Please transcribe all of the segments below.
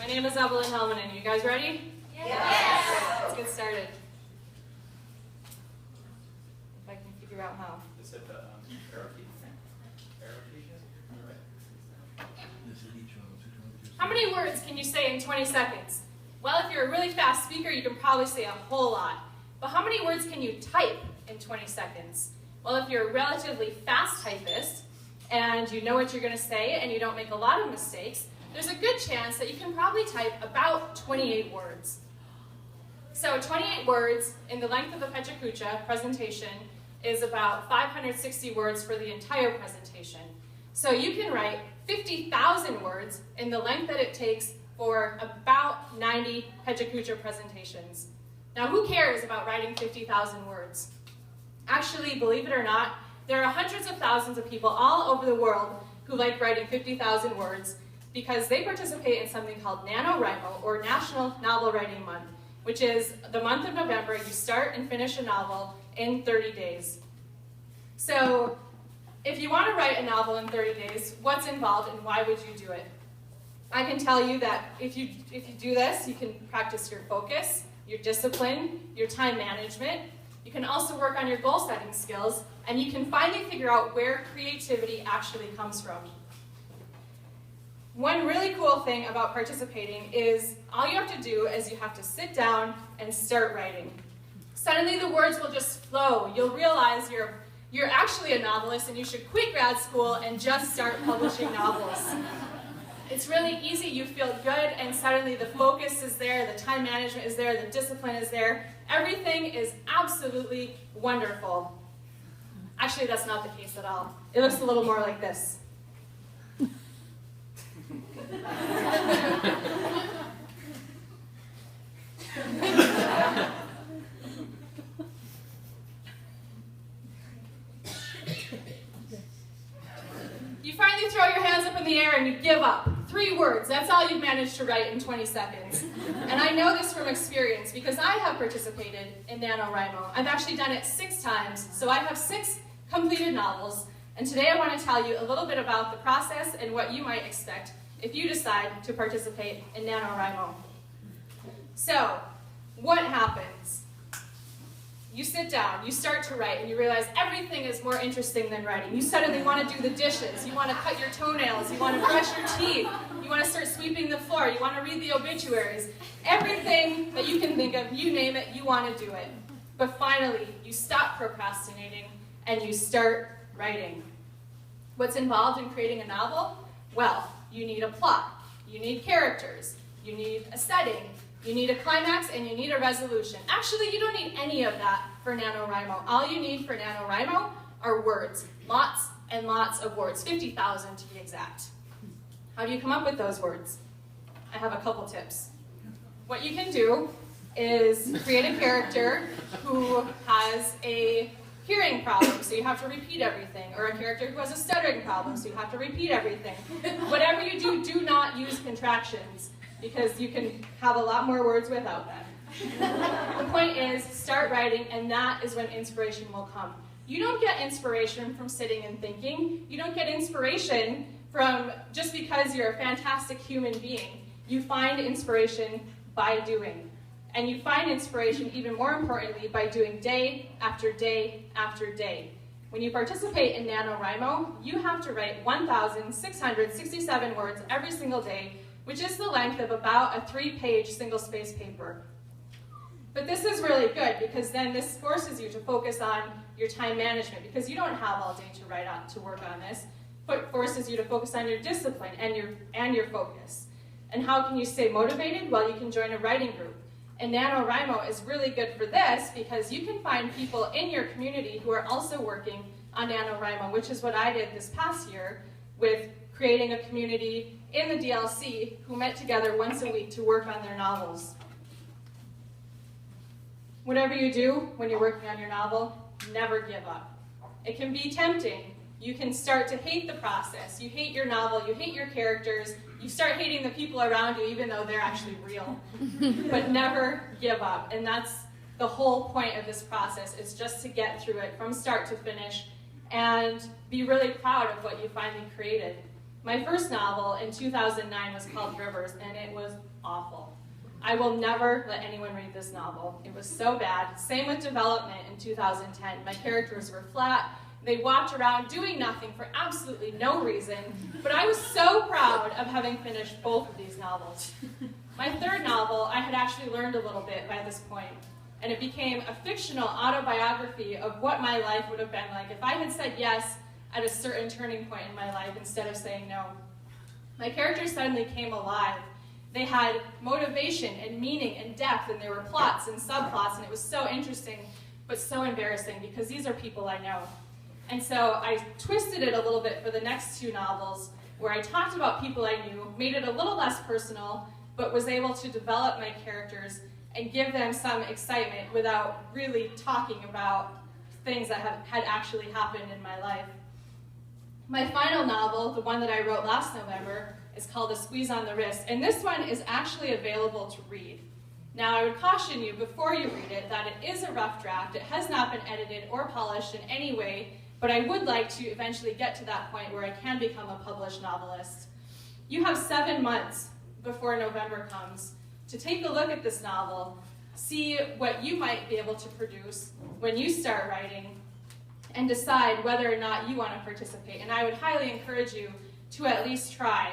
name is Evelyn Hellman, and you guys ready? Yes! Let's get started. If I can figure out how. Is it the arrow key? Arrow key? How many words can you say in 20 seconds? Well, if you're a really fast speaker, you can probably say a whole lot. But how many words can you type in 20 seconds? Well, if you're a relatively fast typist, and you know what you're going to say, and you don't make a lot of mistakes, there's a good chance that you can probably type about 28 words. So 28 words in the length of the Pecha Kucha presentation is about 560 words for the entire presentation. So you can write 50,000 words in the length that it takes for about 90 Pecha Kucha presentations. Now, who cares about writing 50,000 words? Actually, believe it or not, there are hundreds of thousands of people all over the world who like writing 50,000 words because they participate in something called NaNoWriMo, or National Novel Writing Month, which is the month of November. You start and finish a novel in 30 days. So if you want to write a novel in 30 days, what's involved and why would you do it? I can tell you that if you do this, you can practice your focus, your discipline, your time management. You can also work on your goal-setting skills, and you can finally figure out where creativity actually comes from. One really cool thing about participating is all you have to do is you have to sit down and start writing. Suddenly the words will just flow. You'll realize you're actually a novelist and you should quit grad school and just start publishing novels. It's really easy, you feel good, and suddenly the focus is there, the time management is there, the discipline is there. Everything is absolutely wonderful. Actually, that's not the case at all. It looks a little more like this. You finally throw your hands up in the air and you give up. 3 words, that's all you've managed to write in 20 seconds. And I know this from experience because I have participated in NaNoWriMo. I've actually done it 6 times, so I have 6 completed novels. And today I want to tell you a little bit about the process and what you might expect if you decide to participate in NaNoWriMo. So, what happens? You sit down, you start to write, and you realize everything is more interesting than writing. You suddenly want to do the dishes, you want to cut your toenails, you want to brush your teeth, you want to start sweeping the floor, you want to read the obituaries. Everything that you can think of, you name it, you want to do it. But finally, you stop procrastinating and you start writing. What's involved in creating a novel? Well, you need a plot, you need characters, you need a setting, you need a climax, and you need a resolution. Actually, you don't need any of that for NaNoWriMo. All you need for NaNoWriMo are words. Lots and lots of words, 50,000 to be exact. How do you come up with those words? I have a couple tips. What you can do is create a character who has a hearing problem, so you have to repeat everything, or a character who has a stuttering problem, so you have to repeat everything. Whatever you do, do not use contractions, because you can have a lot more words without them. The point is, start writing, and that is when inspiration will come. You don't get inspiration from sitting and thinking. You don't get inspiration from just because you're a fantastic human being. You find inspiration by doing. And you find inspiration, even more importantly, by doing day after day after day. When you participate in NaNoWriMo, you have to write 1,667 words every single day, which is the length of about a 3-page single-space paper. But this is really good because then this forces you to focus on your time management because you don't have all day to work on this. It forces you to focus on your discipline and your focus. And how can you stay motivated? Well, you can join a writing group. And NaNoWriMo is really good for this because you can find people in your community who are also working on NaNoWriMo, which is what I did this past year with creating a community in the DLC who met together once a week to work on their novels. Whatever you do when you're working on your novel, never give up. It can be tempting. You can start to hate the process. You hate your novel, you hate your characters, you start hating the people around you even though they're actually real. But never give up. And that's the whole point of this process, is just to get through it from start to finish and be really proud of what you finally created. My first novel in 2009 was called Rivers, and it was awful. I will never let anyone read this novel. It was so bad. Same with Development in 2010. My characters were flat. They walked around doing nothing for absolutely no reason, but I was so proud of having finished both of these novels. My third novel, I had actually learned a little bit by this point, and it became a fictional autobiography of what my life would have been like if I had said yes at a certain turning point in my life instead of saying no. My characters suddenly came alive. They had motivation and meaning and depth, and there were plots and subplots, and it was so interesting, but so embarrassing because these are people I know. And so I twisted it a little bit for the next two novels, where I talked about people I knew, made it a little less personal, but was able to develop my characters and give them some excitement without really talking about things that had actually happened in my life. My final novel, the one that I wrote last November, is called A Squeeze on the Wrist, and this one is actually available to read. Now, I would caution you before you read it that it is a rough draft. It has not been edited or polished in any way, but I would like to eventually get to that point where I can become a published novelist. You have 7 months before November comes to take a look at this novel, see what you might be able to produce when you start writing, and decide whether or not you want to participate. And I would highly encourage you to at least try.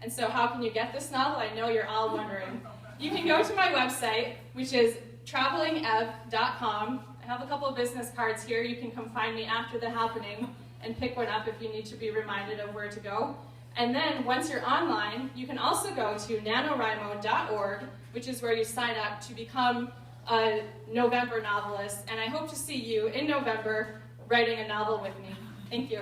And so how can you get this novel? I know you're all wondering. You can go to my website, which is travelingev.com. I have a couple of business cards here. You can come find me after the happening and pick one up if you need to be reminded of where to go. And then once you're online, you can also go to NaNoWriMo.org, which is where you sign up to become a November novelist. And I hope to see you in November writing a novel with me. Thank you.